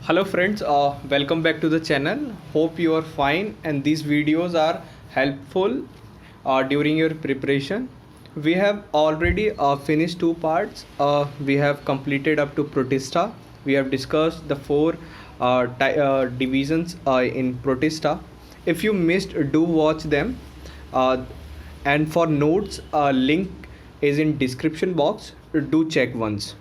Hello friends, welcome back to the channel. Hope you are fine and these videos are helpful during your preparation. We have already finished two parts. We have completed up to Protista. We have discussed the four divisions in Protista. If you missed, do watch them. Uh, and for notes, link is in description box. Do check once.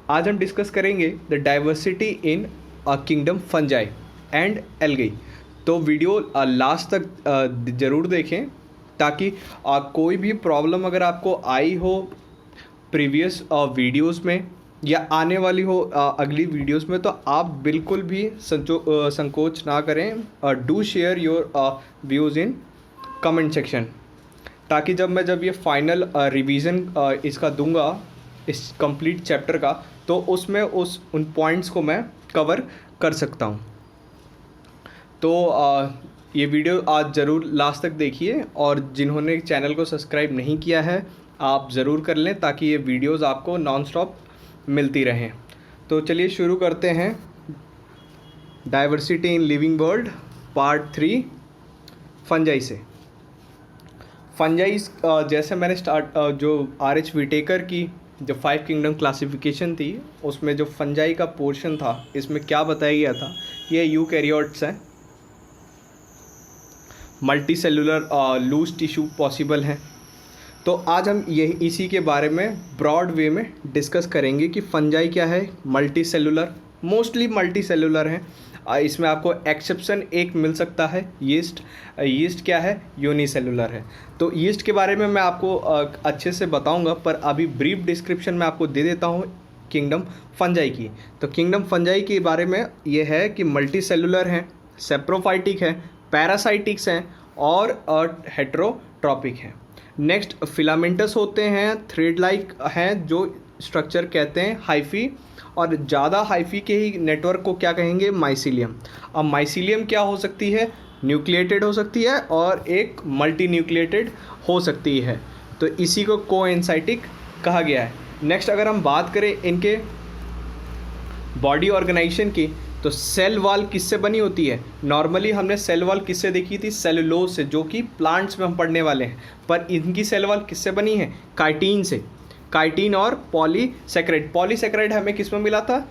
आज हम discuss करेंगे the diversity in kingdom fungi and algae. तो video last तक ज़रूर देखें ताकि कोई भी प्रॉब्लम अगर आपको आई हो प्रीवियस वीडियोस में या आने वाली हो अगली वीडियोस में तो आप बिल्कुल भी संकोच ना करें। Do share your views in comment section ताकि जब ये फाइनल रिवीजन इसका दूंगा इस कंप्लीट चैप्टर का तो उसमें उन पॉइंट्स को मैं कवर कर सकता हूँ। तो ये वीडियो आज ज़रूर लास्ट तक देखिए और जिन्होंने चैनल को सब्सक्राइब नहीं किया है आप ज़रूर कर लें ताकि ये वीडियोस आपको नॉन स्टॉप मिलती रहें। तो चलिए शुरू करते हैं diversity in living world part 3 fungi से। फंजाई जैसे मैंने जो आर.एच. विटेकर की जो 5 किंगडम क्लासिफिकेशन थी उसमें जो फंजाई का पोर्शन था इसमें क्या बताया गया था, ये यूकैरियोट्स हैं, multi cellular loose tissue possible हैं। तो आज हम यही इसी के बारे में ब्रॉड वे में डिस्कस करेंगे कि फंजाई क्या है। Multi cellular, mostly multi cellular हैं। इसमें आपको एक्सेप्शन एक मिल सकता है, यीस्ट। यीस्ट क्या है, यूनिसेलुलर है। तो यीस्ट के बारे में मैं आपको अच्छे से बताऊंगा पर अभी ब्रीफ डिस्क्रिप्शन में आपको दे देता हूं किंगडम फंजाई की। तो किंगडम फंजाई के बारे में ये है कि मल्टी सेलुलर हैं, सेप्रोफाइटिक हैं, पैरासाइटिक्स हैं और हेट्रोट्रॉपिक हैं। नेक्स्ट फिलामेंटस होते हैं, थ्रेड लाइक हैं जो स्ट्रक्चर कहते हैं हाइफी, और ज़्यादा हाइफी के ही नेटवर्क को क्या कहेंगे, माइसीलियम। अब माइसीलियम क्या हो सकती है, न्यूक्लिएटेड हो सकती है और एक मल्टी न्यूक्लिएटेड हो सकती है। तो इसी को कोएंसाइटिक कहा गया है। नेक्स्ट अगर हम बात करें इनके बॉडी ऑर्गेनाइजेशन की तो सेल वॉल किससे बनी होती है। नॉर्मली हमने सेल वॉल किससे देखी थी, सेलुलोज से, जो कि प्लांट्स में हम पढ़ने वाले हैं। पर इनकी सेल वॉल किससे बनी है, काइटिन से। काइटिन और पॉलीसेकेराइड। पॉलीसेकेराइड हमें किस में मिला था,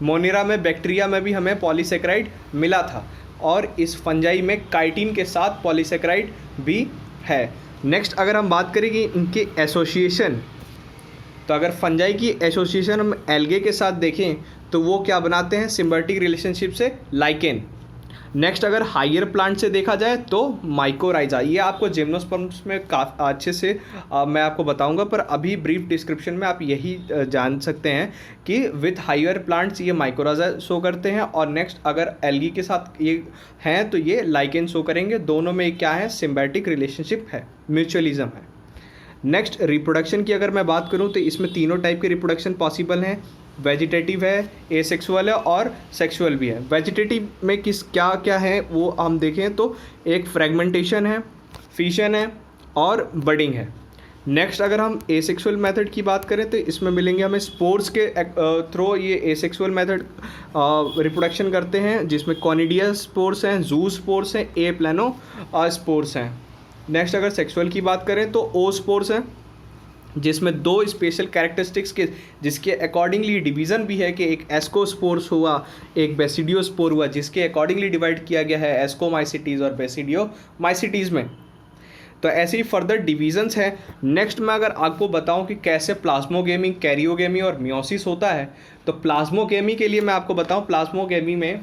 मोनेरा में, बैक्टीरिया में भी हमें पॉलीसेकेराइड मिला था और इस फंजाई में काइटिन के साथ पॉलीसेकेराइड भी है। नेक्स्ट अगर हम बात करें कि इनके एसोसिएशन, तो अगर फंजाई की एसोसिएशन हम एल्गे के साथ देखें तो वो क्या बनाते हैं, सिम्बायोटिक रिलेशनशिप से लाइकेन। नेक्स्ट अगर हायर प्लांट से देखा जाए तो माइकोराइजा। ये आपको जिम्नोस्पर्म्स में अच्छे से मैं आपको बताऊंगा पर अभी ब्रीफ डिस्क्रिप्शन में आप यही जान सकते हैं कि विथ हायर प्लांट्स ये माइकोराइजा शो करते हैं और नेक्स्ट अगर एल्गी के साथ ये हैं तो ये लाइकेन शो करेंगे। दोनों में क्या है, सिम्बायोटिक रिलेशनशिप है, म्यूचुअलिज्म है। नेक्स्ट रिप्रोडक्शन की अगर मैं बात करूँ तो इसमें तीनों टाइप के रिप्रोडक्शन पॉसिबल हैं। वेजिटेटिव है, एसेक्सुअल है और सेक्सुअल भी है। वेजिटेटिव में क्या क्या है वो हम देखें तो एक फ्रेगमेंटेशन है, फिशन है और बडिंग है। नेक्स्ट अगर हम एसेक्सुअल मेथड की बात करें तो इसमें मिलेंगे हमें स्पोर्स के थ्रू ये एसेक्सुअल मेथड रिप्रोडक्शन करते हैं जिसमें कॉनिडिया स्पोर्स हैं, जू स्पोर्स हैं, ए प्लानो स्पोर्स हैं। नेक्स्ट अगर सेक्सुअल की बात करें तो ओ स्पोर्स हैं जिसमें दो स्पेशल कैरेक्टरिस्टिक्स के जिसके अकॉर्डिंगली डिवीज़न भी है कि एक एस्कोस्पोर्स हुआ, एक बेसिडियोस्पोर हुआ, जिसके अकॉर्डिंगली डिवाइड किया गया है एस्कोमाइसिटीज़ और बेसिडियोमाइसिटीज़ में। तो ऐसे ही फर्दर डिवीजन्स हैं। नेक्स्ट मैं अगर आपको बताऊं कि कैसे प्लाज्मोगेमी, कैरियोगेमी और मियोसिस होता है तो प्लाज्मोगेमी के लिए मैं आपको बताऊं, प्लाज्मोगेमी में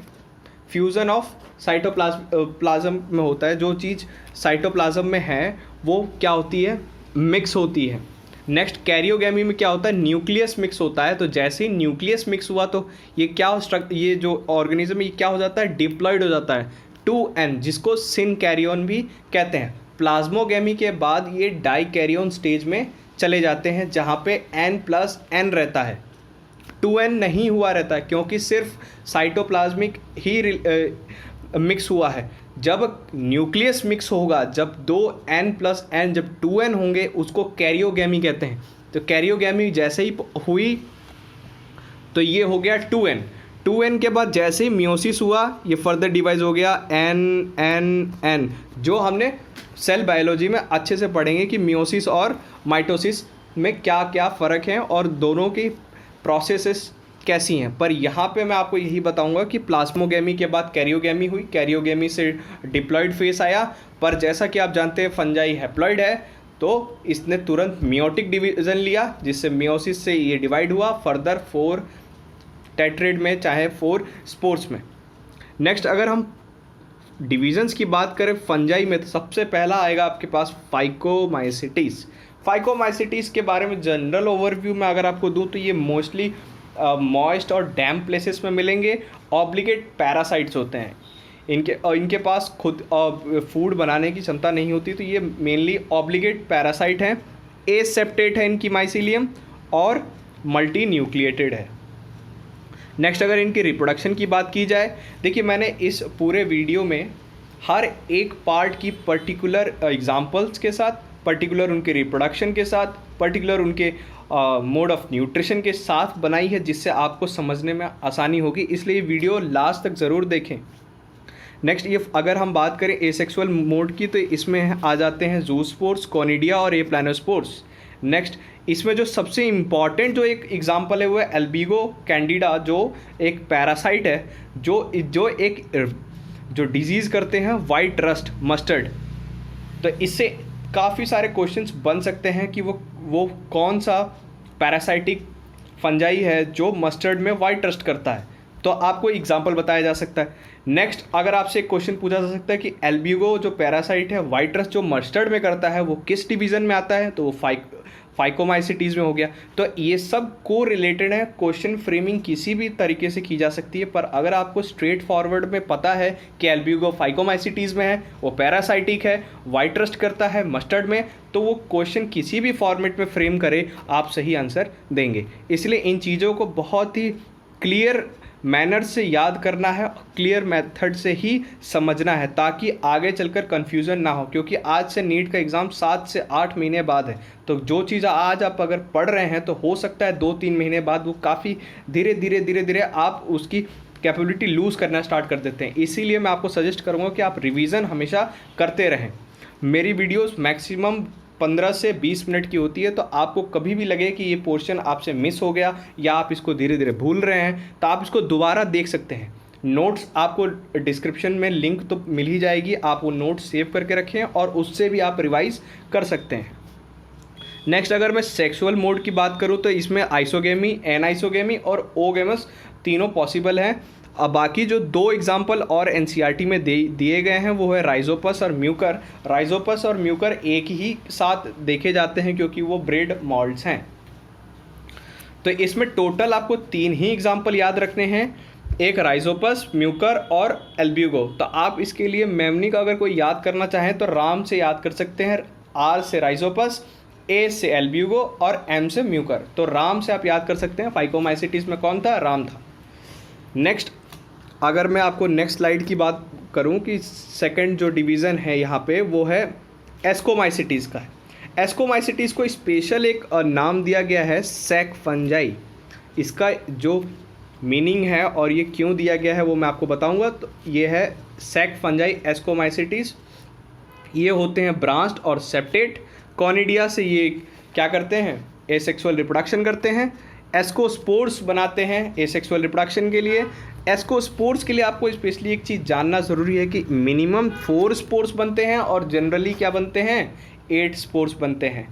फ्यूज़न ऑफ साइटोप्लाज्म में होता है। जो चीज़ साइटोप्लाज्म में है वो क्या होती है, मिक्स होती है। नेक्स्ट कैरियोगेमी में क्या होता है, न्यूक्लियस मिक्स होता है। तो जैसे ही न्यूक्लियस मिक्स हुआ तो ये जो ऑर्गेनिज्म ये क्या हो जाता है, डिप्लॉयड हो जाता है 2n, जिसको सिन कैरियन भी कहते हैं। प्लाज्मोगेमी के बाद ये डाई कैरियन स्टेज में चले जाते हैं जहाँ पे n+n रहता है, 2n नहीं हुआ रहता है क्योंकि सिर्फ साइटोप्लाज्मिक ही मिक्स हुआ है। जब न्यूक्लियस मिक्स होगा, जब दो n+n जब 2n होंगे उसको कैरियोगेमी कहते हैं। तो कैरियोगेमी जैसे ही हुई तो ये हो गया 2n। 2n के बाद जैसे ही मियोसिस हुआ ये फर्दर डिवाइड हो गया n। जो हमने सेल बायोलॉजी में अच्छे से पढ़ेंगे कि मियोसिस और माइटोसिस में क्या क्या फ़र्क है और दोनों की प्रोसेसेस कैसी हैं। पर यहाँ पे मैं आपको यही बताऊंगा कि प्लाज्मोगेमी के बाद कैरियोगेमी हुई, कैरियोगेमी से डिप्लॉइड फेस आया। पर जैसा कि आप जानते हैं फंजाई हैप्लॉइड है, तो इसने तुरंत मियोटिक डिवीजन लिया जिससे मियोसिस से ये डिवाइड हुआ फर्दर 4 टेट्रेड में चाहे 4 स्पोर्स में। नेक्स्ट अगर हम डिवीजन्स की बात करें फंजाई में तो सबसे पहला आएगा आपके पास फाइकोमाइसिटीज। फाइकोमाइसिटीज के बारे में जनरल ओवरव्यू में अगर आपको दूं तो ये मोस्टली मॉइस्ट और डैम्प प्लेसेस में मिलेंगे। ऑब्लिगेट पैरासाइट्स होते हैं, इनके पास खुद फूड बनाने की क्षमता नहीं होती, तो ये मेनली ऑब्लिगेट पैरासाइट हैं। एसेप्टेट है इनकी माइसीलियम और मल्टी न्यूक्लिएटेड है। नेक्स्ट अगर इनकी रिप्रोडक्शन की बात की जाए, देखिए मैंने इस पूरे वीडियो में हर एक पार्ट की पर्टिकुलर एग्जांपल्स के साथ, पर्टिकुलर उनके रिप्रोडक्शन के साथ, पर्टिकुलर उनके मोड ऑफ न्यूट्रिशन के साथ बनाई है जिससे आपको समझने में आसानी होगी, इसलिए वीडियो लास्ट तक ज़रूर देखें। नेक्स्ट ये अगर हम बात करें एसेक्सुअल मोड की तो इसमें आ जाते हैं जूस्पोर्स, कॉनिडिया और एप्लानोस्पोर्स। नेक्स्ट इसमें जो सबसे इम्पॉर्टेंट जो एक एग्जांपल है वो है एल्बिगो कैंडिडा, जो एक पैरासाइट है जो डिजीज़ करते हैं वाइट रस्ट मस्टर्ड। तो इससे काफ़ी सारे क्वेश्चंस बन सकते हैं कि वो कौन सा पैरासाइटिक फंजाई है जो मस्टर्ड में वाइट रस्ट करता है, तो आपको एग्जांपल बताया जा सकता है। नेक्स्ट अगर आपसे एक क्वेश्चन पूछा जा सकता है कि एल्बिगो जो पैरासाइट है वाइट रस्ट जो मस्टर्ड में करता है वो किस डिवीज़न में आता है, तो वो फाइकोमाइसिटीज़ में हो गया। तो ये सब को रिलेटेड है, क्वेश्चन फ्रेमिंग किसी भी तरीके से की जा सकती है, पर अगर आपको स्ट्रेट फॉरवर्ड में पता है कि एल्बिगो फाइकोमाइसिटीज़ में है, वो पैरासाइटिक है, वाइट रस्ट करता है मस्टर्ड में, तो वो क्वेश्चन किसी भी फॉर्मेट में फ्रेम करे आप सही आंसर देंगे। इसलिए इन चीज़ों को बहुत ही क्लियर मैनर से याद करना है, क्लियर मेथड से ही समझना है ताकि आगे चलकर कन्फ्यूज़न ना हो, क्योंकि आज से नीट का एग्ज़ाम 7 से 8 महीने बाद है। तो जो चीज़ आज आप अगर पढ़ रहे हैं तो हो सकता है 2-3 महीने बाद वो काफ़ी धीरे धीरे आप उसकी कैपेबिलिटी लूज़ करना स्टार्ट कर देते हैं। इसीलिए मैं आपको सजेस्ट करूँगा कि आप रिवीजन हमेशा करते रहें। मेरी वीडियोस मैक्सिमम 15 से 20 मिनट की होती है, तो आपको कभी भी लगे कि ये पोर्शन आपसे मिस हो गया या आप इसको धीरे धीरे भूल रहे हैं तो आप इसको दोबारा देख सकते हैं। नोट्स आपको डिस्क्रिप्शन में लिंक तो मिल ही जाएगी, आप वो नोट्स सेव करके रखें और उससे भी आप रिवाइज कर सकते हैं। नेक्स्ट अगर मैं सेक्सुअल मोड की बात करूँ तो इसमें आइसोगेमी, एनाइसोगेमी और ओगेमस तीनों पॉसिबल हैं। अब बाकी जो 2 एग्जाम्पल और एनसीईआरटी में दिए गए हैं वो है राइजोपस और म्यूकर। राइजोपस और म्यूकर एक ही साथ देखे जाते हैं क्योंकि वो ब्रेड मॉल्ट्स हैं। तो इसमें टोटल आपको 3 ही एग्जाम्पल याद रखने हैं, एक राइजोपस, म्यूकर और एल्ब्यूगो। तो आप इसके लिए मेमनी का अगर कोई याद करना चाहें तो राम से याद कर सकते हैं, आर से राइजोपस, ए से एल्ब्यूगो और एम से म्यूकर। तो राम से आप याद कर सकते हैं फाइकोमाइसिटीज़ में कौन था, राम था। नेक्स्ट अगर मैं आपको नेक्स्ट स्लाइड की बात करूं कि सेकंड जो डिवीज़न है यहाँ पे वो है एस्कोमाइसिटीज़ का है। एस्कोमाइसिटीज़ को स्पेशल एक नाम दिया गया है सैक फंजाई। इसका जो मीनिंग है और ये क्यों दिया गया है वो मैं आपको बताऊंगा। तो ये है सैक फंजाई एस्कोमाइसिटीज़, ये होते हैं ब्रांच्ड और सेप्टेट। कॉनिडिया से ये क्या करते हैं, एसेक्सुअल रिप्रोडक्शन करते हैं। एस्कोस्पोर्स बनाते हैं एसेक्सुअल रिप्रोडक्शन के लिए। एस्कोस्पोर्स के लिए आपको स्पेशली एक चीज़ जानना ज़रूरी है कि मिनिमम 4 स्पोर्स बनते हैं और जनरली क्या बनते हैं, 8 स्पोर्स बनते हैं।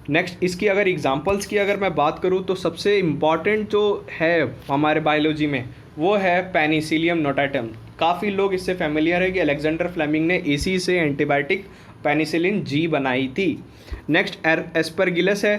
नेक्स्ट इसकी अगर एग्जांपल्स की अगर मैं बात करूं तो सबसे इम्पॉर्टेंट जो है हमारे बायोलॉजी में वो है पेनिसिलियम नोटाटम। काफ़ी लोग इससे फेमिलियर है कि अलेक्जेंडर फ्लेमिंग ने इसी से एंटीबायोटिक पेनिसिलिन जी बनाई थी। नेक्स्ट एस्परगिलस है,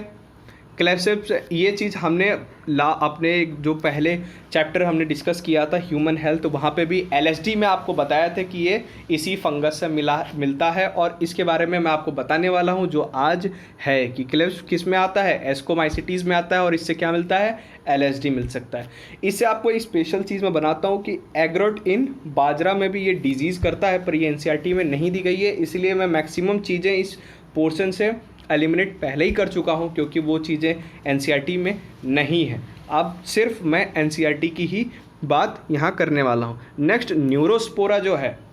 क्लेप्सेप्स। ये चीज़ हमने अपने जो पहले चैप्टर हमने डिस्कस किया था ह्यूमन हेल्थ, वहाँ पे भी एलएसडी में आपको बताया था कि ये इसी फंगस से मिलता है और इसके बारे में मैं आपको बताने वाला हूँ जो आज है कि क्लेप्स किस में आता है, एस्कोमाइसिटीज़ में आता है और इससे क्या मिलता है, एलएसडी मिल सकता है। इससे आपको एक स्पेशल चीज़ मैं बनाता हूँ कि एग्रोट इन बाजरा में भी ये डिजीज़ करता है, पर ये एनसीईआरटी में नहीं दी गई है, इसलिए मैं मैक्सिमम चीज़ें इस पोर्शन से एलिमिनेट पहले ही कर चुका हूं क्योंकि वो चीज़ें एनसीईआरटी में नहीं है। अब सिर्फ मैं एनसीईआरटी की ही बात यहाँ करने वाला हूँ। नेक्स्ट न्यूरोस्पोरा जो है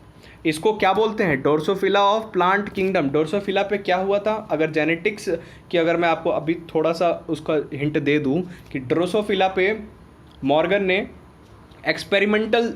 इसको क्या बोलते हैं, डोर्सोफिला ऑफ प्लांट किंगडम। डोर्सोफिला पे क्या हुआ था, अगर जेनेटिक्स की अगर मैं आपको अभी थोड़ा सा उसका हिंट दे दूँ कि ड्रोसोफिला पे मॉर्गन ने एक्सपेरिमेंटल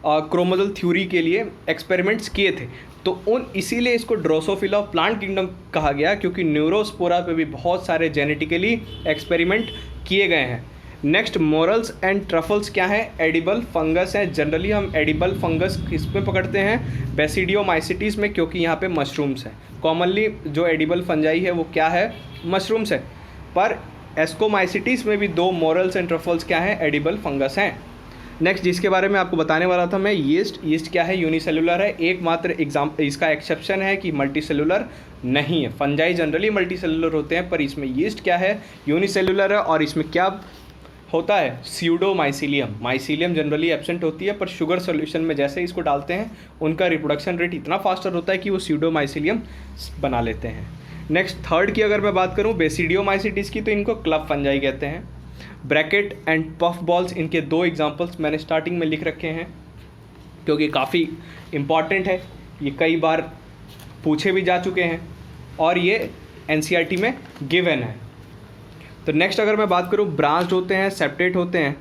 क्रोमोजल थ्योरी के लिए एक्सपेरिमेंट्स किए थे, तो उन इसीलिए इसको ड्रोसोफिला ऑफ प्लांट किंगडम कहा गया, क्योंकि न्यूरोस्पोरा पे भी बहुत सारे जेनेटिकली एक्सपेरिमेंट किए गए हैं। नेक्स्ट मोरल्स एंड ट्रफल्स क्या है, एडिबल फंगस हैं। जनरली हम एडिबल फंगस किस में पकड़ते हैं, बेसिडियोमाइसिटीज़ में, क्योंकि यहाँ पे मशरूम्स हैं। कॉमनली जो एडिबल फंजाई है वो क्या है, मशरूम्स है, पर एस्कोमाइसिटीज़ में भी दो मोरल्स एंड ट्रफल्स क्या हैं, एडिबल फंगस हैं। नेक्स्ट जिसके बारे में आपको बताने वाला था मैं, यीस्ट क्या है, यूनिसेलुलर है। एकमात्र इसका एक्सेप्शन है कि मल्टी सेलुलर नहीं है। फंजाई जनरली मल्टी सेलुलर होते हैं, पर इसमें यीस्ट क्या है, यूनिसेलुलर है। और इसमें क्या होता है, स्यूडोमाइसीलियम। माइसीलियम जनरली एब्सेंट होती है, पर शुगर सॉल्यूशन में जैसे इसको डालते हैं उनका रिप्रोडक्शन रेट इतना फास्टर होता है कि वो स्यूडोमाइसीलियम बना लेते हैं। नेक्स्ट थर्ड की अगर मैं बात करूँ बेसिडियोमाइसिटीज़ की, तो इनको क्लब फंजाई कहते हैं। ब्रैकेट एंड पफ बॉल्स, इनके दो एग्जांपल्स मैंने स्टार्टिंग में लिख रखे हैं क्योंकि काफ़ी इम्पॉर्टेंट है, ये कई बार पूछे भी जा चुके हैं और ये एनसीईआरटी में गिवन है। तो नेक्स्ट अगर मैं बात करूँ, ब्रांच्ड होते हैं, सेप्टेट होते हैं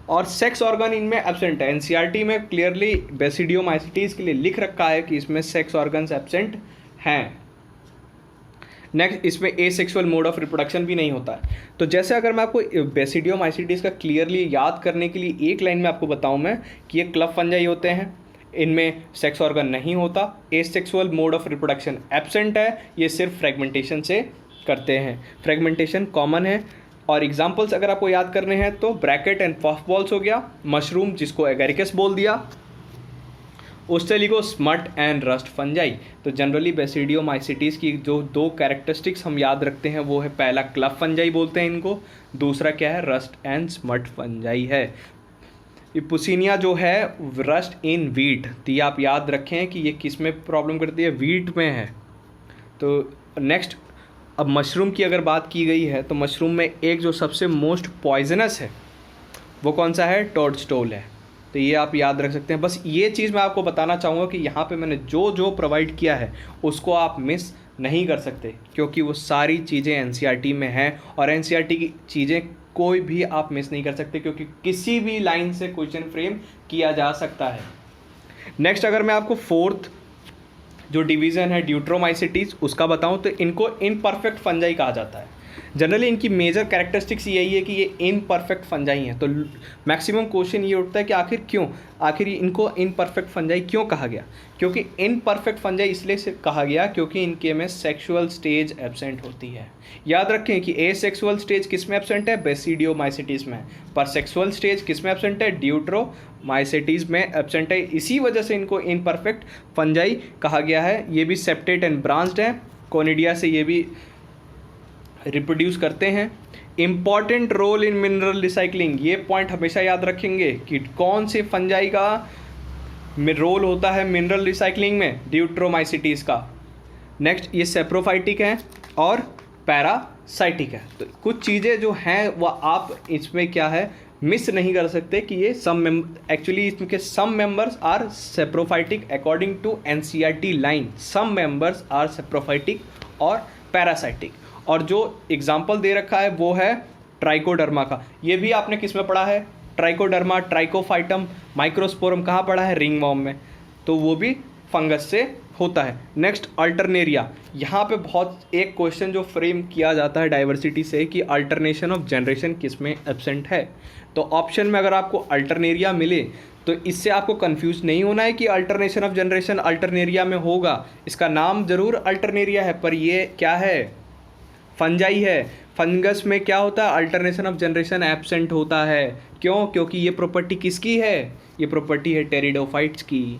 और सेक्स ऑर्गन इनमें एब्सेंट है। एनसीईआरटी में क्लियरली बेसिडियोमाइसिटीज़ के लिए लिख रखा है कि इसमें सेक्स ऑर्गन्स एब्सेंट हैं। नेक्स्ट इसमें एसेक्सुअल मोड ऑफ रिप्रोडक्शन भी नहीं होता है। तो जैसे अगर मैं आपको बेसिडियोमाइसिटीज़ का क्लियरली याद करने के लिए एक लाइन में आपको बताऊं मैं कि ये क्लब फंजाई होते हैं, इनमें सेक्स ऑर्गन नहीं होता, asexual mode of reproduction absent है, ये सिर्फ फ्रेगमेंटेशन से करते हैं, फ्रेगमेंटेशन कॉमन है। और एग्जाम्पल्स अगर आपको याद करने हैं तो ब्रैकेट एंड पफ बॉल्स हो गया, मशरूम जिसको एगेरिकस बोल दिया, ओस्टेलिगो स्मट एंड रस्ट फंजाई। तो जनरली बेसिडियोमाइसिटीज़ की जो दो कैरेक्टरिस्टिक्स हम याद रखते हैं वो है, पहला क्लब फंजाई बोलते हैं इनको, दूसरा क्या है, रस्ट एंड स्मट फंजाई है। ये पुसीनिया जो है रस्ट इन वीट, तो ये आप याद रखें कि ये किस में प्रॉब्लम करती है, वीट में है। तो नेक्स्ट अब मशरूम की अगर बात की गई है तो मशरूम में एक जो सबसे मोस्ट पॉइजनस है वो कौन सा है, टोडस्टोल है। तो ये आप याद रख सकते हैं। बस ये चीज़ मैं आपको बताना चाहूँगा कि यहाँ पे मैंने जो जो प्रोवाइड किया है उसको आप मिस नहीं कर सकते, क्योंकि वो सारी चीज़ें एनसीईआरटी में हैं और एनसीईआरटी की चीज़ें कोई भी आप मिस नहीं कर सकते, क्योंकि किसी भी लाइन से क्वेश्चन फ्रेम किया जा सकता है। नेक्स्ट अगर मैं आपको फोर्थ जो डिवीज़न है ड्यूट्रोमाइसिटीज़ उसका बताऊं तो इनको इनपरफेक्ट फंजाई कहा जाता है। जनरली इनकी मेजर कैरेक्टरिस्टिक्स यही है कि ये इनपरफेक्ट फंजाई हैं। तो मैक्सिमम क्वेश्चन ये उठता है कि आखिर इनको इनपरफेक्ट फंजाई क्यों कहा गया, क्योंकि इनपरफेक्ट फंजाई इसलिए से कहा गया क्योंकि इनके में सेक्सुअल स्टेज एब्सेंट होती है। याद रखें कि एसेक्सुअल स्टेज किस में एब्सेंट है, बेसिडियोमाइसिटीज़ में, पर सेक्सुअल स्टेज किस में एब्सेंट है, ड्यूट्रोमाइसिटीज़ में एब्सेंट है। इसी वजह से इनको इनपरफेक्ट फंजाई कहा गया है। ये भी सेप्टेट एंड ब्रांच्ड हैं, कोनिडिया से ये भी रिप्रोड्यूस करते हैं। Important role in mineral recycling, ये पॉइंट हमेशा याद रखेंगे कि कौन से फंजाई का रोल होता है मिनरल रिसाइकलिंग में, ड्यूट्रोमाइसिटीज़ का। नेक्स्ट ये सेप्रोफाइटिक हैं और पैरासाइटिक है। तो कुछ चीज़ें जो हैं वह आप इसमें क्या है मिस नहीं कर सकते कि ये एक्चुअली इसके some members are saprophytic according to NCERT line, some members are saprophytic और पैरासाइटिक। और जो एग्जाम्पल दे रखा है वो है ट्राइकोडर्मा का। ये भी आपने किस में पढ़ा है, ट्राइकोडर्मा, ट्राइकोफाइटम, माइक्रोस्पोरम कहाँ पढ़ा है, रिंगवॉर्म में, तो वो भी फंगस से होता है। नेक्स्ट अल्टरनेरिया, यहाँ पे बहुत एक क्वेश्चन जो फ्रेम किया जाता है डाइवर्सिटी से कि अल्टरनेशन ऑफ जनरेशन किस में एब्सेंट है। तो ऑप्शन में अगर आपको अल्टरनेरिया मिले तो इससे आपको कंफ्यूज नहीं होना है कि अल्टरनेशन ऑफ जनरेशन अल्टरनेरिया में होगा। इसका नाम ज़रूर अल्टरनेरिया है पर ये क्या है, फंजाई है। फंगस में क्या होता है, अल्टरनेशन ऑफ जनरेशन एब्सेंट होता है। क्यों, क्योंकि ये प्रॉपर्टी किसकी है, ये प्रॉपर्टी है टेरिडोफाइट्स की।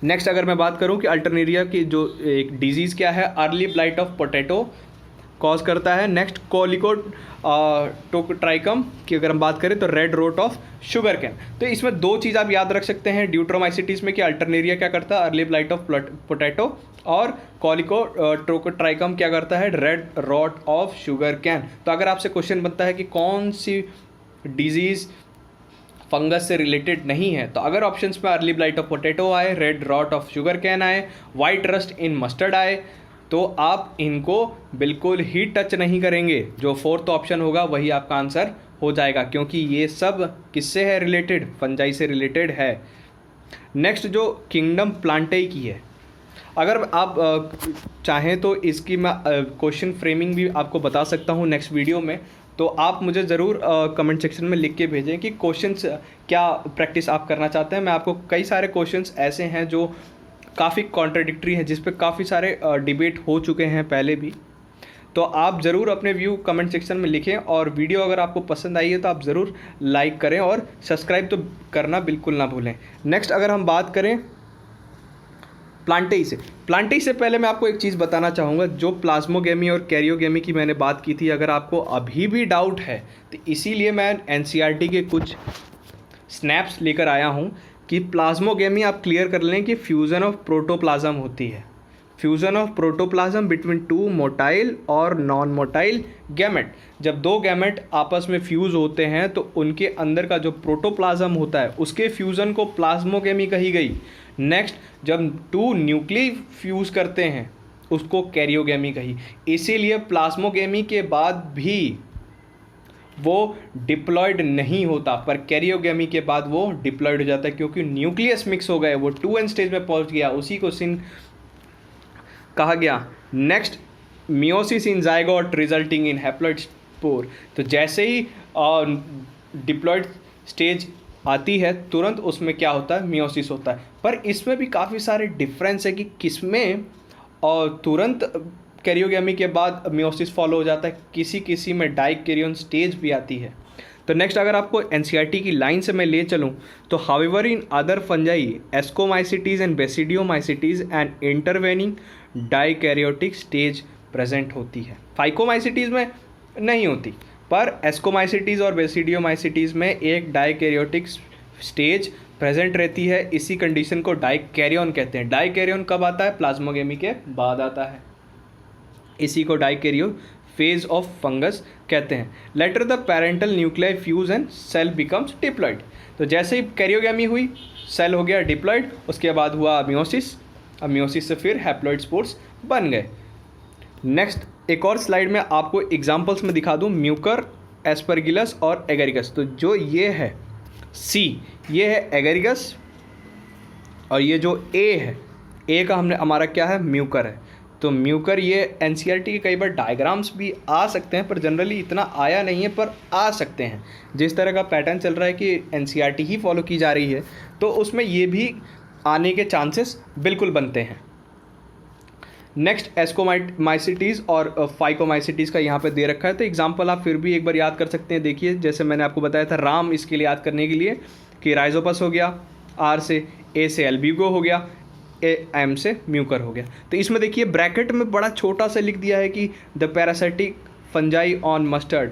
नेक्स्ट अगर मैं बात करूं कि अल्टरनेरिया की जो एक डिजीज़ क्या है, early blight of potato cause करता है। नेक्स्ट कोलिकोट्राइकम की अगर हम बात करें तो red rot of sugarcane. तो इसमें दो चीज़ आप याद रख सकते हैं ड्यूट्रोमाइसिटीज़ में कि अल्टरनेरिया क्या करता है, अर्ली ब्लाइट ऑफ पोटैटो, और कोलिकोट्राइकम क्या करता है, red rot of sugarcane. तो अगर आपसे क्वेश्चन बनता है कि कौन सी डिजीज़ फंगस से रिलेटेड नहीं है। तो अगर ऑप्शंस में अर्ली ब्लाइट ऑफ पोटैटो आए, red rot of sugarcane आए, वाइट रस्ट इन मस्टर्ड आए, तो आप इनको बिल्कुल ही टच नहीं करेंगे। जो फोर्थ ऑप्शन होगा वही आपका आंसर हो जाएगा, क्योंकि ये सब किससे है रिलेटेड, फंजाई से रिलेटेड है। नेक्स्ट जो किंगडम प्लांटाई की है, अगर आप चाहें तो इसकी मैं क्वेश्चन फ्रेमिंग भी आपको बता सकता हूँ नेक्स्ट वीडियो में। तो आप मुझे ज़रूर कमेंट सेक्शन में लिख के भेजें कि क्वेश्चंस क्या प्रैक्टिस आप करना चाहते हैं। मैं आपको कई सारे क्वेश्चंस ऐसे हैं जो काफ़ी कॉन्ट्राडिक्टरी है, जिस पे काफ़ी सारे डिबेट हो चुके हैं पहले भी। तो आप ज़रूर अपने व्यू कमेंट सेक्शन में लिखें, और वीडियो अगर आपको पसंद आई है तो आप ज़रूर लाइक करें और सब्सक्राइब तो करना बिल्कुल ना भूलें। नेक्स्ट अगर हम बात करें प्लांटाई से पहले मैं आपको एक चीज़ बताना चाहूँगा। जो प्लाज्मोगेमी और कैरियोगेमी की मैंने बात की थी, अगर आपको अभी भी डाउट है तो इसीलिए मैं एनसीईआरटी के कुछ स्नैप्स लेकर आया हूँ कि प्लाज्मोगेमी आप क्लियर कर लें कि फ्यूज़न ऑफ प्रोटोप्लाज्म होती है, fusion of protoplasm between two motile और नॉन मोटाइल गैमेट। जब दो गैमेट आपस में फ्यूज़ होते हैं तो उनके अंदर का जो प्रोटोप्लाज्म होता है उसके फ्यूज़न को प्लाज्मोगेमी कही गई। नेक्स्ट जब टू न्यूक्लियस फ्यूज़ करते हैं उसको कैरियोगेमी कही। इसीलिए प्लाज्मोगेमी के बाद भी वो डिप्लॉयड नहीं होता, पर कैरियोगेमी के बाद वो डिप्लॉयड हो जाता है, क्योंकि न्यूक्लियस मिक्स हो गए, वो 2n स्टेज में पहुंच गया, उसी को सिन कहा गया। Next meiosis in zygote resulting in haploid spore. तो जैसे ही डिप्लॉयड स्टेज आती है तुरंत उसमें क्या होता है, मियोसिस होता है। पर इसमें भी काफ़ी सारे डिफरेंस है कि किसमें और तुरंत कैरियोगेमी के बाद मियोसिस फॉलो हो जाता है, किसी किसी में डाइकैरियन स्टेज भी आती है। तो नेक्स्ट अगर आपको एनसीईआरटी की लाइन से मैं ले चलूँ तो however in other fungi ascomycetes and basidiomycetes and intervening dikaryotic stage present होती है। फाइकोमाइसिटीज़ में नहीं होती, पर एस्कोमाइसिटीज़ और बेसिडियोमाइसिटीज़ में एक डाइकैरियोटिक स्टेज प्रेजेंट रहती है। इसी कंडीशन को डाइकैरियन कहते हैं। डाइकैरियन कब आता है, प्लाज्मोगेमी के बाद आता है। इसी को डाइकैरियो फेज ऑफ फंगस कहते हैं। Later the parental nuclei fuse and cell becomes diploid. तो जैसे ही कैरियोगेमी हुई सेल हो गया डिप्लॉयड, उसके बाद हुआ मियोसिस, अब मियोसिस से फिर हैप्लॉइड स्पोर्स बन गए। नेक्स्ट एक और स्लाइड में आपको एग्जांपल्स में दिखा दूं, म्यूकर, एस्परगिलस और एगेरिकस। तो जो ये है सी, ये है एगेरिकस, और ये जो ए है, ए का हमने हमारा क्या है, म्यूकर है। तो म्यूकर ये एनसीईआरटी के कई बार डायग्राम्स भी आ सकते हैं, पर जनरली इतना आया नहीं है, पर आ सकते हैं। जिस तरह का पैटर्न चल रहा है कि एनसीईआरटी ही फॉलो की जा रही है, तो उसमें ये भी आने के चांसेस बिल्कुल बनते हैं। नेक्स्ट एस्कोमाइसिटीज़ और फाइकोमाइसिटीज़ का यहाँ पे दे रखा है, तो एग्जांपल आप फिर भी एक बार याद कर सकते हैं। देखिए जैसे मैंने आपको बताया था राम, इसके लिए याद करने के लिए कि राइजोपस हो गया, आर से, ए से एल्ब्यूगो हो गया, एम से म्यूकर हो गया। तो इसमें देखिए ब्रैकेट में बड़ा छोटा सा लिख दिया है कि the parasitic fungi on mustard,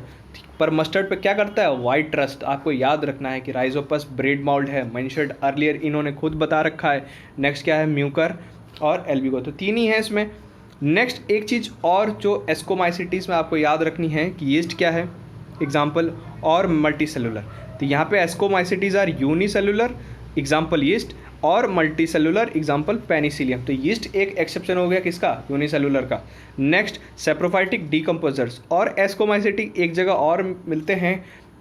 पर मस्टर्ड पे क्या करता है, वाइट रस्ट। आपको याद रखना है कि राइजोपस ब्रेड माउल्ड है, मेंशन्ड अर्लियर, इन्होंने खुद बता रखा है। नेक्स्ट क्या है, म्यूकर और एल्ब्यूगो, तो तीन ही है इसमें। नेक्स्ट एक चीज़ और जो एस्कोमाइसिटीज़ में आपको याद रखनी है कि यीस्ट क्या है एग्जाम्पल, और मल्टी सेलुलर। तो यहाँ पे ascomycetes are unicellular example yeast, और मल्टी सेलुलर एग्जाम्पल पेनिसिलियम। तो यीस्ट एक एक्सेप्शन हो गया किसका, यूनिसेलुलर का। नेक्स्ट सेप्रोफाइटिक डीकम्पोजर्स और एस्कोमाइसिटिक एक जगह और मिलते हैं,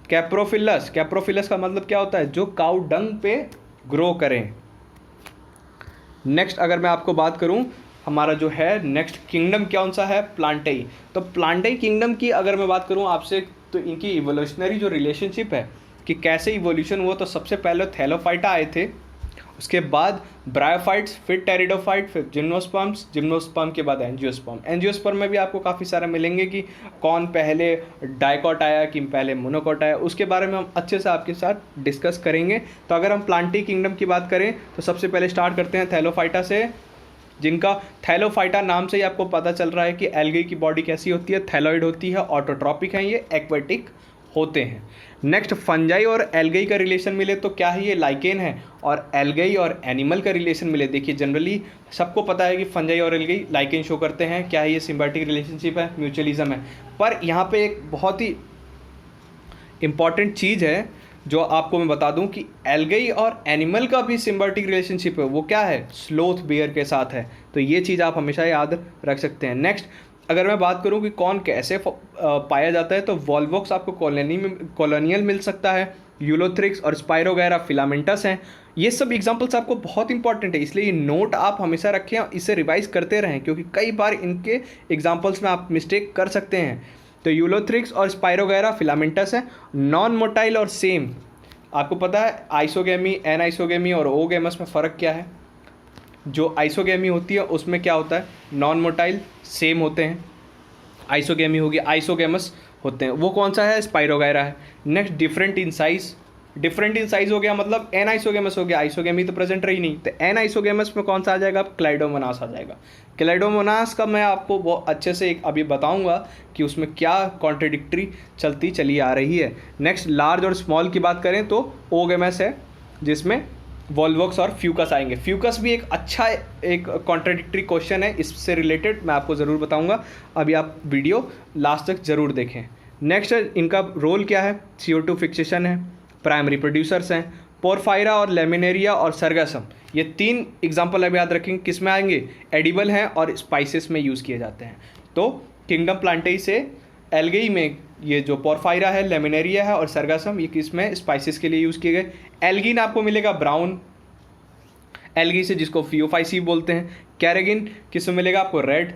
कैप्रोफिलस। कैप्रोफिलस का मतलब क्या होता है, जो काउ डंग पे ग्रो करें। नेक्स्ट अगर मैं आपको बात करूं, हमारा जो है नेक्स्ट किंगडम कौन सा है, प्लांटाई। तो प्लांटाई किंगडम की अगर मैं बात करूं आपसे, तो इनकी इवोल्यूशनरी जो रिलेशनशिप है कि कैसे इवोल्यूशन हुआ, तो सबसे पहले थैलोफाइटा आए थे, उसके बाद ब्रायोफाइट्स, फिर टेरिडोफाइट, फिर जिम्नोस्पर्म्स, जिम्नोस्पर्म के बाद एंजियोस्पर्म। एंजियोस्पर्म में भी आपको काफ़ी सारे मिलेंगे कि कौन पहले डाइकॉट आया कि पहले मोनोकॉट आया, उसके बारे में हम अच्छे से आपके साथ डिस्कस करेंगे। तो अगर हम प्लांटाई किंगडम की बात करें तो सबसे पहले स्टार्ट करते हैं थैलोफाइटा से, जिनका थैलोफाइटा नाम से ही आपको पता चल रहा है कि एल्गी की बॉडी कैसी होती है, थैलॉइड होती है, ऑटोट्रॉपिक हैं, ये एक्वेटिक होते हैं। नेक्स्ट फंजाई और एल्गी का रिलेशन मिले तो क्या है, ये लाइकेन है, और एल्गी और एनिमल का रिलेशन मिले। देखिए जनरली सबको पता है कि फंजाई और एल्गी लाइकेन शो करते हैं, क्या है, ये सिम्बायोटिक रिलेशनशिप है, म्यूचुअलिज्म है। पर यहाँ पे एक बहुत ही इम्पॉर्टेंट चीज़ है जो आपको मैं बता दूं कि एल्गई और एनिमल का भी सिम्बायोटिक रिलेशनशिप है, वो क्या है, स्लोथ बेयर के साथ है। तो ये चीज़ आप हमेशा याद रख सकते हैं। नेक्स्ट अगर मैं बात करूं कि कौन कैसे पाया जाता है, तो वॉल्वॉक्स आपको कॉलोनियल मिल सकता है, यूलोथ्रिक्स और स्पाइरोगैरा फिलामेंटस हैं। ये सब एग्जांपल्स आपको बहुत इंपॉर्टेंट है, इसलिए ये नोट आप हमेशा रखें और इसे रिवाइज करते रहें, क्योंकि कई बार इनके एग्जांपल्स में आप मिस्टेक कर सकते हैं। तो यूलोथ्रिक्स और स्पाइरोगैरा फिलामेंटस है, नॉन मोटाइल और सेम। आपको पता है आइसोगेमी, एन आइसोगेमी और ओगेमस में फ़र्क क्या है। जो आइसोगेमी होती है उसमें क्या होता है, नॉन मोटाइल सेम होते हैं, आइसोगेमी होगी आइसोगेमस होते हैं। वो कौन सा है, स्पाइरोगैरा है। Next different in size, different in size हो गया मतलब एन आइसोगेमस हो गया, आइसोगेमी तो प्रेजेंट रही नहीं, तो एन आइसोगेमस में कौन सा आ जाएगा, क्लाइडोमोनास आ जाएगा। क्लाइडोमोनास का मैं आपको बहुत अच्छे से अभी बताऊंगा कि उसमें क्या कॉन्ट्रडिक्टरी चलती चली आ रही है। नेक्स्ट लार्ज और स्मॉल की बात करें तो ओगेमस है, जिसमें वॉल्वॉक्स और फ्यूकस आएंगे। फ्यूकस भी एक अच्छा एक कॉन्ट्रडिक्टरी क्वेश्चन है, इससे रिलेटेड मैं आपको ज़रूर बताऊंगा, अभी आप वीडियो लास्ट तक ज़रूर देखें। नेक्स्ट इनका रोल क्या है, CO2 फिक्सेशन है, प्राइमरी प्रोड्यूसर्स हैं, पोरफायरा और लेमिनेरिया और सरगसम। ये 3 एग्जाम्पल अब याद रखेंगे, किस में आएंगे, एडिबल हैं और स्पाइसेस में यूज़ किए जाते हैं। तो किंगडम प्लांटेई से एल्गई में ये जो पोरफायरा है, लेमिनेरिया है और सरगसम, ये किस में, स्पाइसेस के लिए यूज़ किए गए। एल्गिन आपको मिलेगा ब्राउन एल्गी से, जिसको फियोफाइसी बोलते हैं। कैरेगिन किस में मिलेगा आपको, रेड।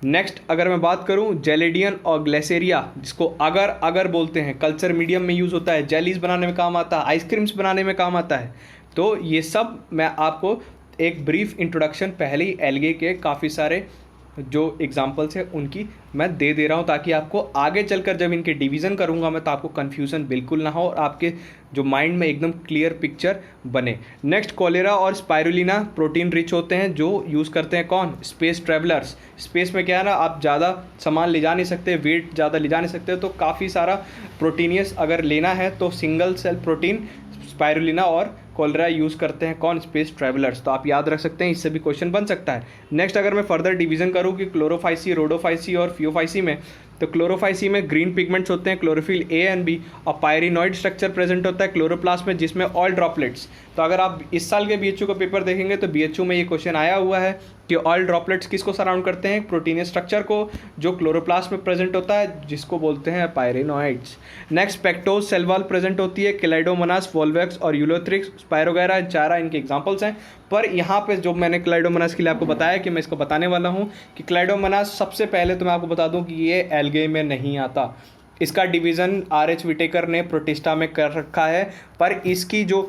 नेक्स्ट अगर मैं बात करूं जेलेडियन और ग्लेसेरिया, जिसको अगर बोलते हैं, कल्चर मीडियम में यूज़ होता है, जेलीज बनाने में काम आता है, आइसक्रीम्स बनाने में काम आता है। तो ये सब मैं आपको एक ब्रीफ इंट्रोडक्शन पहले ही एल्गे के काफ़ी सारे जो एग्जाम्पल्स हैं उनकी मैं दे रहा हूँ, ताकि आपको आगे चलकर जब इनके डिवीज़न करूँगा मैं, तो आपको कन्फ्यूज़न बिल्कुल ना हो और आपके जो माइंड में एकदम क्लियर पिक्चर बने। नेक्स्ट कोलेरा और स्पाइरुलिना प्रोटीन रिच होते हैं, जो यूज़ करते हैं कौन, स्पेस ट्रैवलर्स। स्पेस में क्या है ना, आप ज़्यादा सामान ले जा नहीं सकते, वेट ज़्यादा ले जा नहीं सकते, तो काफ़ी सारा प्रोटीनियस अगर लेना है तो सिंगल सेल प्रोटीन स्पाइरुलिना और कोलेरा यूज़ करते हैं कौन, स्पेस ट्रैवलर्स। तो आप याद रख सकते हैं, इससे भी क्वेश्चन बन सकता है। नेक्स्ट अगर मैं फर्दर डिवीजन करूँ कि क्लोरोफाइसी, रोडोफाइसी और फियोफाइसी में, तो क्लोरोफाइसी में ग्रीन पिगमेंट्स होते हैं, क्लोरोफिल A एंड B, और पायरिनॉइड स्ट्रक्चर प्रेजेंट होता है क्लोरोप्लास्ट में, जिसमें ऑयल ड्रॉपलेट्स। तो अगर आप इस साल के BHU का पेपर देखेंगे तो BHU में ये क्वेश्चन आया हुआ है कि ऑयल ड्रॉपलेट्स किसको सराउंड करते हैं, प्रोटीनियस स्ट्रक्चर को, जो क्लोरोप्लास्ट में प्रेजेंट होता है, जिसको बोलते हैं pyrenoids. Next pectose cell wall present होती है, क्लाइडोमोनास, वॉल्वॉक्स और यूलोथ्रिक्स, स्पाइरोगैरा, चारा इनके एग्जांपल्स हैं। पर यहाँ पे जो मैंने क्लाइडोमोनास के लिए आपको बताया कि मैं इसको बताने वाला हूँ कि क्लाइडोमोनास सबसे पहले तो मैं आपको बता दूँ कि ये एल्गे में नहीं आता, इसका डिवीज़न R.H. विटेकर ने प्रोटिस्टा में कर रखा है, पर इसकी जो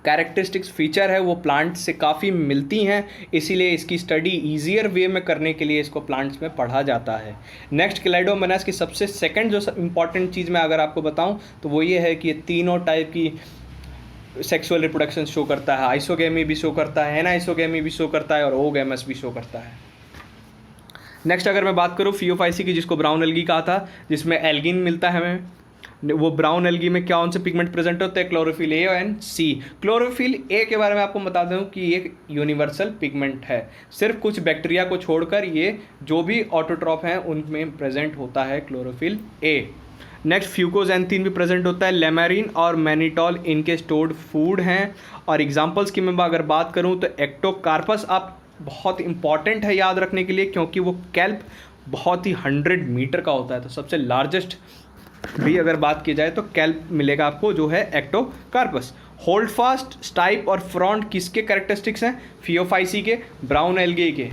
कैरेक्टरिस्टिक्स फीचर है वो प्लांट से काफ़ी मिलती हैं, इसीलिए इसकी स्टडी ईजियर वे में करने के लिए इसको प्लांट्स में पढ़ा जाता है। नेक्स्ट क्लाइडोमोनास की सबसे सेकंड जो इम्पॉर्टेंट चीज़ मैं अगर आपको बताऊं तो वो ये है कि ये तीनों टाइप की सेक्सुअल रिप्रोडक्शन शो करता है, आइसोगेमी भी शो करता है, एनाइसोगेमी भी शो करता है और ओगेमस भी शो करता है। नेक्स्ट अगर मैं बात करूँ फियोफाइसी की, जिसको ब्राउन एल्गी कहा था, जिसमें एल्गिन मिलता है हमें, वो ब्राउन एल्गी में क्या कौन से पिगमेंट प्रेजेंट होते हैं, chlorophyll A and C। Chlorophyll A के बारे में आपको बता दूं कि एक यूनिवर्सल पिगमेंट है, सिर्फ कुछ बैक्टीरिया को छोड़कर ये जो भी ऑटोट्रॉफ हैं उनमें प्रेजेंट होता है क्लोरोफिल A। नेक्स्ट फ्यूकोजैंथीन भी प्रेजेंट होता है, लेमेरिन और मैनिटॉल इनके स्टोर्ड फूड हैं। और एग्जांपल्स की मैं अगर बात करूं तो एक्टोकार्पस आप बहुत इंपॉर्टेंट है याद रखने के लिए, क्योंकि वो कैल्प बहुत ही 100 मीटर का होता है, तो सबसे लार्जेस्ट भी अगर बात की जाए तो कैल्प मिलेगा आपको, जो है एक्टोकार्पस। होल्ड फास्ट, स्टाइप और फ्रॉन्ट किसके कैरेक्टरिस्टिक्स हैं, फियोफाइसी के, ब्राउन एल्गे के।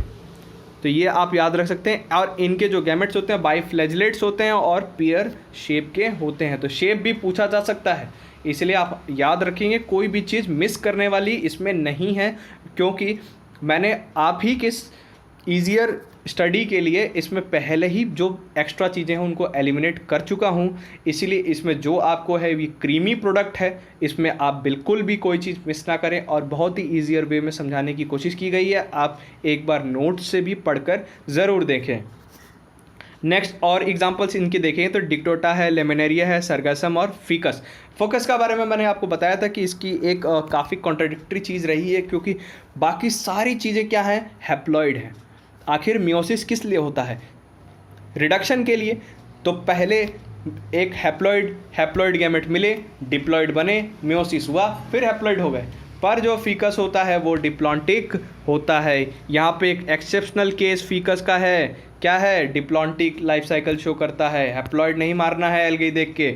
तो ये आप याद रख सकते हैं। और इनके जो गैमेट्स होते हैं बाइफ्लैजिलेट्स होते हैं और पेयर शेप के होते हैं, तो शेप भी पूछा जा सकता है, इसलिए आप याद रखेंगे, कोई भी चीज़ मिस करने वाली इसमें नहीं है, क्योंकि मैंने आप ही के ईजियर स्टडी के लिए इसमें पहले ही जो एक्स्ट्रा चीज़ें हैं उनको एलिमिनेट कर चुका हूं, इसीलिए इसमें जो आपको है ये क्रीमी प्रोडक्ट है, इसमें आप बिल्कुल भी कोई चीज़ मिस ना करें और बहुत ही ईजियर वे में समझाने की कोशिश की गई है। आप एक बार नोट से भी पढ़कर ज़रूर देखें। नेक्स्ट और एग्जांपल्स इनके देखें तो डिक्टोटा है, लेमिनेरिया है, सरगसम और फिकस। फोकस का बारे में मैंने आपको बताया था कि इसकी एक काफ़ी कॉन्ट्राडिक्टरी चीज़ रही है, क्योंकि बाकी सारी चीज़ें क्या हैं, हैप्लॉइड हैं। आखिर मियोसिस किस लिए होता है, रिडक्शन के लिए। तो पहले एक हैप्लॉइड गैमेट मिले, डिप्लॉइड बने, मियोसिस हुआ, फिर हैप्लॉइड हो गए। पर जो फीकस होता है वो डिप्लॉन्टिक होता है। यहाँ पे एक एक्सेप्शनल केस फीकस का है, क्या है, डिप्लॉन्टिक लाइफ साइकिल शो करता है। हैप्लॉइड नहीं मारना है एल्गी देख के,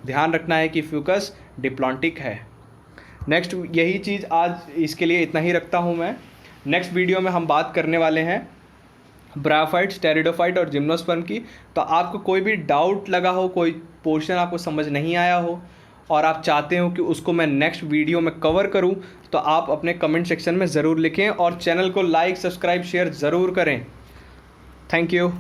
ध्यान रखना है कि फीकस डिप्लॉन्टिक है। नेक्स्ट यही चीज़ आज इसके लिए इतना ही रखता हूँ मैं। नेक्स्ट वीडियो में हम बात करने वाले हैं ब्रायोफाइट, स्टेरिडोफाइट और जिम्नोस्पर्म की। तो आपको कोई भी डाउट लगा हो, कोई पोर्शन आपको समझ नहीं आया हो और आप चाहते हो कि उसको मैं नेक्स्ट वीडियो में कवर करूं, तो आप अपने कमेंट सेक्शन में ज़रूर लिखें और चैनल को लाइक, सब्सक्राइब, शेयर ज़रूर करें। Thank you.